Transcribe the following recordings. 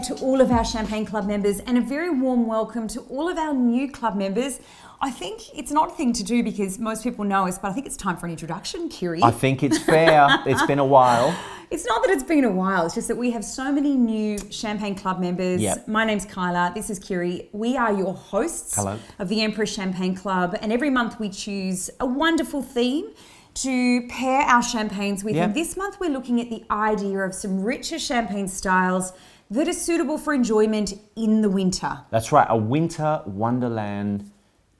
to all of our Champagne Club members and a very warm welcome to all of our new club members. I think it's an odd thing to do because most people know us, but I think it's time for an introduction, Kiri. I think it's fair. It's been a while. It's not that it's been a while, it's just that we have so many new Champagne Club members. Yep. My name's Kyla, this is Kiri. We are your hosts Hello. of the Emperor Champagne Club, and every month we choose a wonderful theme to pair our champagnes with. Yep. And this month we're looking at the idea of some richer champagne styles that are suitable for enjoyment in the winter. That's right, a winter wonderland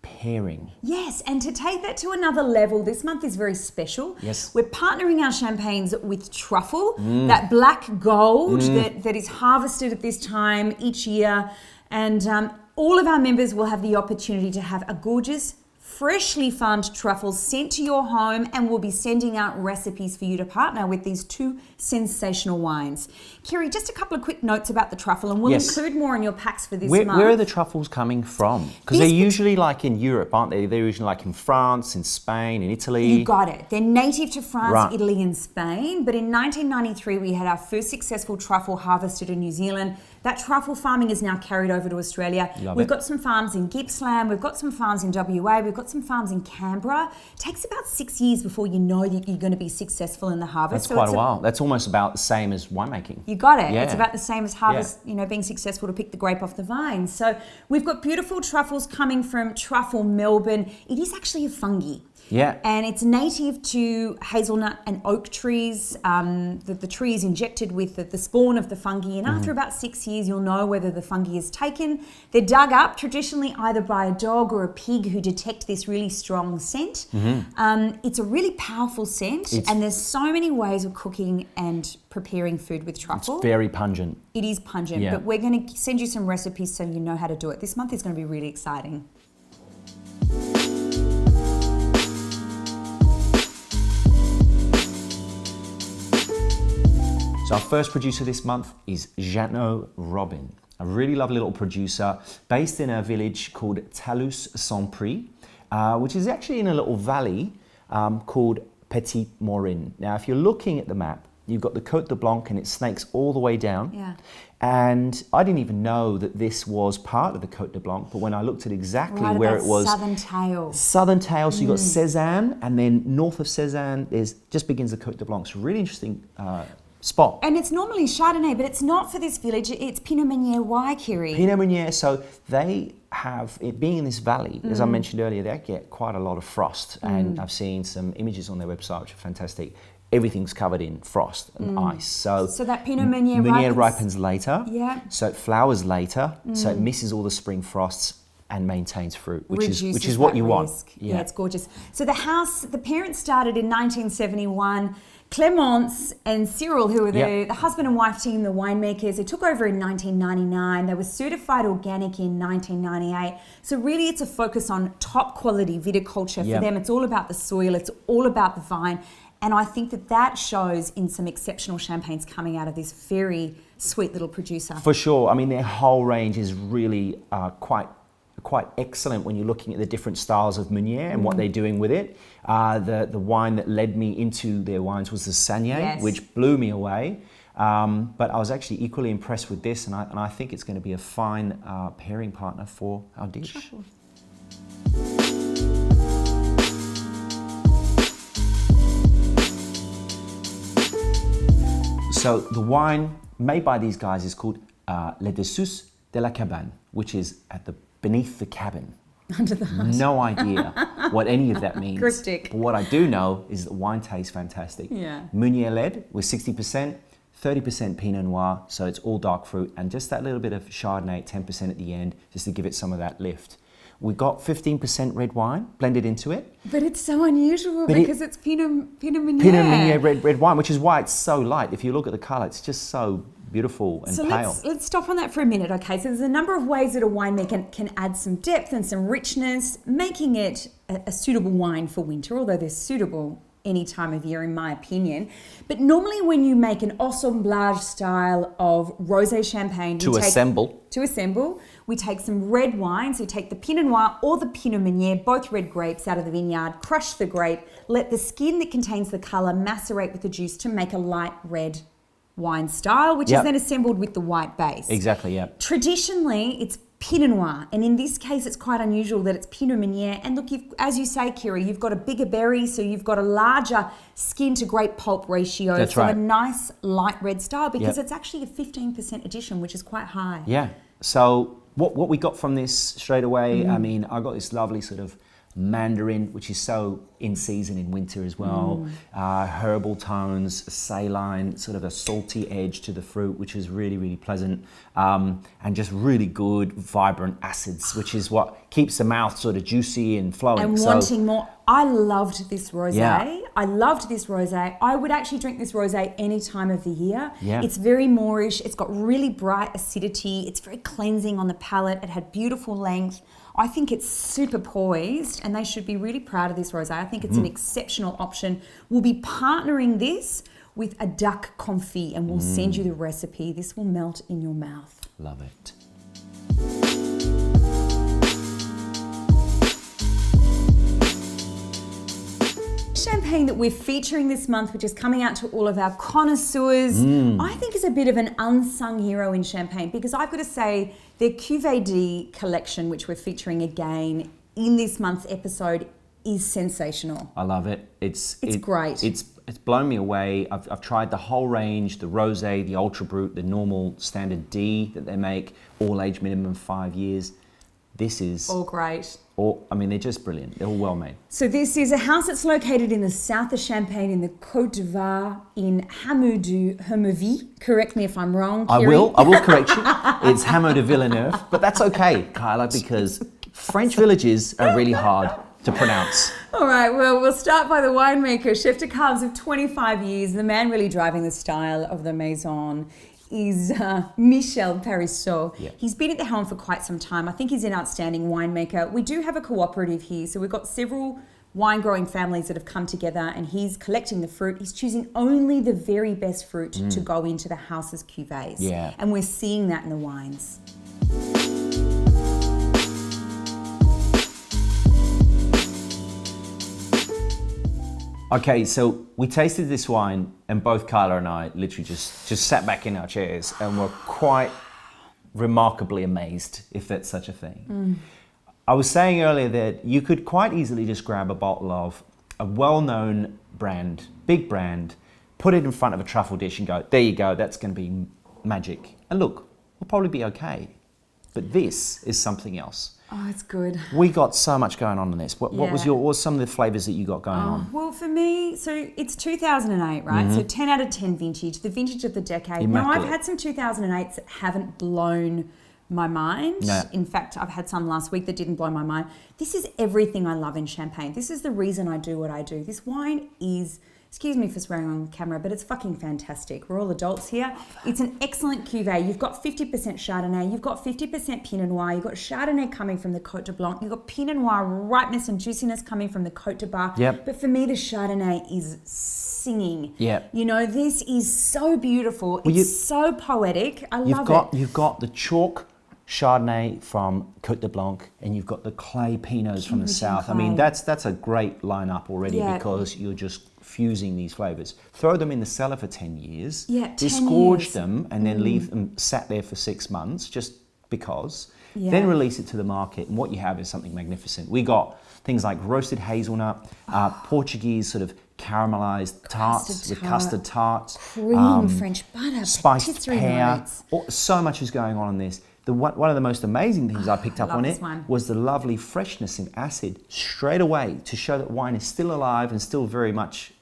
pairing. Yes, and to take that to another level, this month is very special. Yes. We're partnering our champagnes with Truffle, that black gold that is harvested at this time each year. And all of our members will have the opportunity to have a gorgeous, freshly farmed truffles sent to your home, and we'll be sending out recipes for you to partner with these two sensational wines. Kiri, just a couple of quick notes about the truffle, and we'll Yes. include more in your packs for this month. Where are the truffles coming from? Because they're usually like in Europe, aren't they? They're usually like in France, in Spain, in Italy. You got it. They're native to France, Right. Italy and Spain. But in 1993, we had our first successful truffle harvested in New Zealand. That truffle farming is now carried over to Australia. Love We've it. got some farms in Gippsland. We've got some farms in WA. We've got some farms in Canberra. It takes about 6 years before you know that you're going to be successful in the harvest. That's quite a while. That's almost about the same as winemaking. You got it. Yeah. It's about the same as harvest, being successful to pick the grape off the vine. So we've got beautiful truffles coming from Truffle, Melbourne. It is actually a fungi. Yeah. And it's native to hazelnut and oak trees. The tree is injected with the spawn of the fungi, and after about 6 years, you'll know whether the fungi is taken. They're dug up, traditionally either by a dog or a pig who detect this really strong scent. It's a really powerful scent, and there's so many ways of cooking and preparing food with truffle. It's very pungent. It is pungent, but we're going to send you some recipes so you know how to do it. This month is going to be really exciting. So our first producer this month is Jeaunaux-Robin, a really lovely little producer based in a village called Talus-Saint-Prix, which is actually in a little valley called Petit Morin. Now, if you're looking at the map, you've got the Côte de Blanc and it snakes all the way down. Yeah. And I didn't even know that this was part of the Côte de Blanc, but when I looked at exactly where it was. Southern Tail. Southern Tail, so you've got Cézanne, and then north of Cézanne, just begins the Côte de Blanc. It's a really interesting spot. And it's normally Chardonnay, but it's not for this village. It's Pinot Meunier. Why, Kiri? Pinot Meunier, so they have, it being in this valley, as I mentioned earlier, they get quite a lot of frost. And I've seen some images on their website which are fantastic. Everything's covered in frost and ice. So that Pinot Meunier ripens later. Yeah. So it flowers later. So it misses all the spring frosts and maintains fruit, which is Reduces what that you want. risk. Yeah, it's gorgeous. So the parents started in 1971. Clémence and Cyril, who were the husband and wife team, the winemakers, they took over in 1999. They were certified organic in 1998. So really it's a focus on top quality viticulture for them. It's all about the soil. It's all about the vine. And I think that shows in some exceptional champagnes coming out of this very sweet little producer. For sure. I mean, their whole range is really quite excellent when you're looking at the different styles of Meunier and what they're doing with it. The wine that led me into their wines was the Sanier, which blew me away. But I was actually equally impressed with this, and I think it's going to be a fine pairing partner for our dish. Truffle. So the wine made by these guys is called Dessous de la Cabane, which is beneath the cabin. Under the hut. No idea what any of that means. Cryptic. But what I do know is that the wine tastes fantastic. Yeah. Meunier led with 60%, 30% Pinot Noir, so it's all dark fruit, and just that little bit of Chardonnay, 10% at the end, just to give it some of that lift. We got 15% red wine blended into it. But it's so unusual because it's Pinot Meunier. Pinot Meunier red wine, which is why it's so light. If you look at the colour, it's just so beautiful and pale. So let's stop on that for a minute, okay? So there's a number of ways that a winemaker can add some depth and some richness, making it a suitable wine for winter, although they're suitable any time of year, in my opinion. But normally when you make an assemblage style of rosé champagne... To assemble, we take some red wine. So you take the Pinot Noir or the Pinot Meunier, both red grapes out of the vineyard, crush the grape, let the skin that contains the colour macerate with the juice to make a light red wine style, which is then assembled with the white base. Exactly, yeah. Traditionally, it's Pinot Noir, and in this case, it's quite unusual that it's Pinot Meunier. And look, as you say, Kira, you've got a bigger berry, so you've got a larger skin to grape pulp ratio. That's so right. a nice light red style because it's actually a 15% addition, which is quite high. Yeah. So what we got from this straight away, I mean, I got this lovely sort of mandarin, which is so in season in winter as well. Herbal tones, saline, sort of a salty edge to the fruit, which is really, really pleasant. And just really good, vibrant acids, which is what keeps the mouth sort of juicy and flowing. And wanting more. I loved this rosé. Yeah. I loved this rosé. I would actually drink this rosé any time of the year. Yeah. It's very moorish. It's got really bright acidity. It's very cleansing on the palate. It had beautiful length. I think it's super poised, and they should be really proud of this rosé. I think it's an exceptional option. We'll be partnering this with a duck confit, and we'll send you the recipe. This will melt in your mouth. Love it. Champagne that we're featuring this month, which is coming out to all of our connoisseurs, I think is a bit of an unsung hero in champagne, because I've got to say their Cuvée D collection, which we're featuring again in this month's episode, is sensational. I love it. It's great. It's blown me away. I've tried the whole range, the rosé, the ultra brut, the normal standard D that they make, all age minimum 5 years. This is all great. I mean, they're just brilliant. They're all well made. So this is a house that's located in the south of Champagne in the Côte d'Ivoire in Hameau du Hermeville. Correct me if I'm wrong, Kiri. I will correct you. It's Hameau de Villeneuve, but that's okay, Kyla, because French villages are really hard to pronounce. All right, well, we'll start by the winemaker, chef de carbs of 25 years, the man really driving the style of the maison is Michel Parisot. Yeah. He's been at the helm for quite some time. I think he's an outstanding winemaker. We do have a cooperative here, so we've got several wine growing families that have come together, and he's collecting the fruit. He's choosing only the very best fruit to go into the house's cuvées. Yeah. And we're seeing that in the wines. Okay, so we tasted this wine, and both Kyla and I literally just sat back in our chairs and were quite remarkably amazed, if that's such a thing. I was saying earlier that you could quite easily just grab a bottle of a well-known brand, big brand, put it in front of a truffle dish and go, there you go, that's going to be magic. And look, we'll probably be okay. But this is something else. Oh, it's good. We got so much going on in this. What was some of the flavours that you got going on? Well, for me, so it's 2008, right? So 10 out of 10 vintage, the vintage of the decade. Now, I've had some 2008s that haven't blown my mind. No. In fact, I've had some last week that didn't blow my mind. This is everything I love in champagne. This is the reason I do what I do. This wine is, excuse me for swearing on camera, but it's fucking fantastic. We're all adults here. It's an excellent cuvee. You've got 50% Chardonnay, you've got 50% Pinot Noir, you've got Chardonnay coming from the Côte de Blanc, you've got Pinot Noir ripeness and juiciness coming from the Côte de Bar. Yep. But for me, the Chardonnay is singing. Yep. You know, this is so beautiful. It's so poetic. I love it. You've got the chalk Chardonnay from Côte de Blanc, and you've got the clay Pinots from the south. I mean, that's a great lineup already, because you're just fusing these flavors. Throw them in the cellar for 10 years, disgorge them, and then leave them sat there for 6 months just because. Then release it to the market, and what you have is something magnificent. We got things like roasted hazelnut, Portuguese sort of caramelized tarts with custard tarts, cream, French butter, spiced patisserie pear. notes. So much is going on in this. One of the most amazing things I picked up love on this it one. was the lovely freshness and acid straight away, to show that wine is still alive and still very much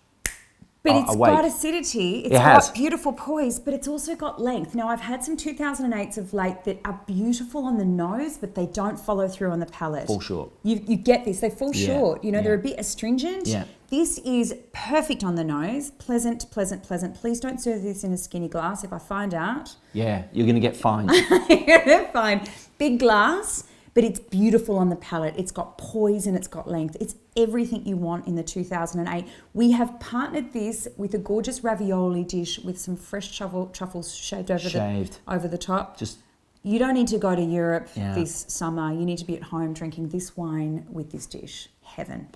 But it's awake. got acidity, it's has. got beautiful poise, but it's also got length. Now, I've had some 2008s of late that are beautiful on the nose, but they don't follow through on the palate. Fall short. You get this, they fall short. You know, they're a bit astringent. Yeah. This is perfect on the nose, pleasant, pleasant, pleasant. Please don't serve this in a skinny glass if I find out. Yeah, you're going to get fined. They're fine. Big glass, but it's beautiful on the palate. It's got poise and it's got length. It's everything you want in the 2008. We have partnered this with a gorgeous ravioli dish with some fresh truffles shaved over the top. You don't need to go to Europe this summer. You need to be at home drinking this wine with this dish. Heaven.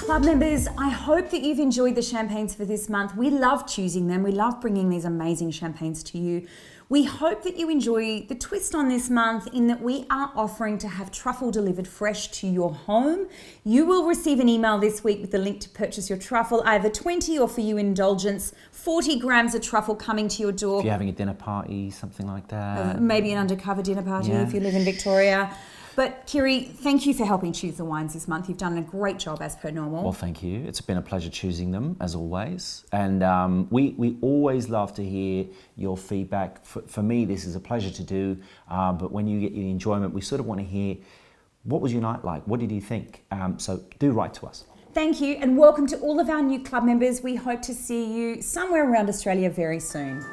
Club members, I hope that you've enjoyed the champagnes for this month. We love choosing them. We love bringing these amazing champagnes to you. We hope that you enjoy the twist on this month in that we are offering to have truffle delivered fresh to your home. You will receive an email this week with the link to purchase your truffle, either 20 or for you indulgence, 40 grams of truffle coming to your door. If you're having a dinner party, something like that. Maybe an undercover dinner party if you live in Victoria. But Kiri, thank you for helping choose the wines this month. You've done a great job as per normal. Well, thank you. It's been a pleasure choosing them, as always. And we always love to hear your feedback. For me, this is a pleasure to do. But when you get the enjoyment, we sort of want to hear, what was your night like? What did you think? So do write to us. Thank you, and welcome to all of our new club members. We hope to see you somewhere around Australia very soon.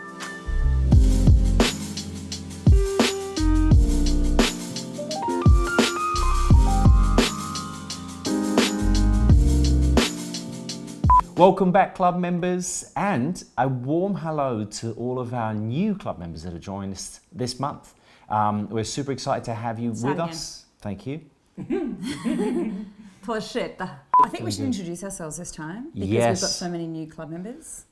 Welcome back, club members, and a warm hello to all of our new club members that have joined us this month. We're super excited to have you with us. Thank you. For shit. I think we should introduce ourselves this time because we've got so many new club members.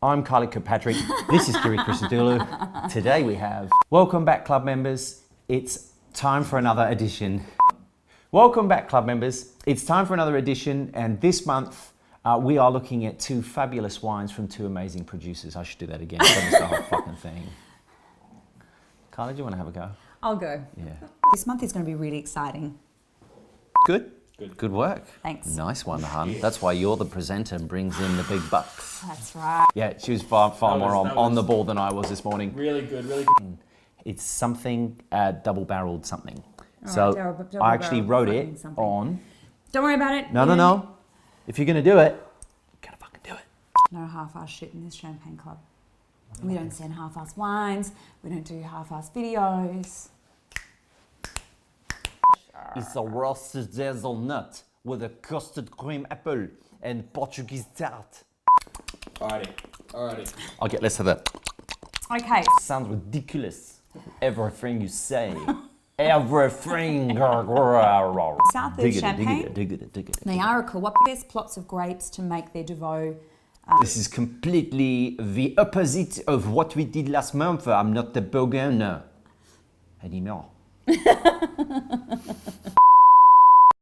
I'm Carly Kirkpatrick. This is Kiri Christodoulou. Today we have... Welcome back, club members. It's time for another edition. Welcome back, club members. It's time for another edition, and this month we are looking at two fabulous wines from two amazing producers. I should do that again. That's the whole fucking thing. Carly, do you want to have a go? I'll go. Yeah. This month is going to be really exciting. Good. Good work. Thanks. Nice one, hun. That's why you're the presenter and brings in the big bucks. That's right. Yeah, she was far more on the ball than I was this morning. Really good. It's something double-barreled something. All So right, double I actually wrote it fucking something. on... Don't worry about it. No. If you're going to do it, you gotta fucking do it. No half-ass shit in this champagne club. We don't send half-ass wines. We don't do half-ass videos. It's a roasted hazelnut with a custard cream apple and Portuguese tart. Alrighty. I'll get less of that. Okay. Sounds ridiculous. Everything you say. Everything. South of Champagne. Dig it. They are a cooperative, plots of grapes to make their Devaux. This is completely the opposite of what we did last month. I'm not a Bourgogne anymore.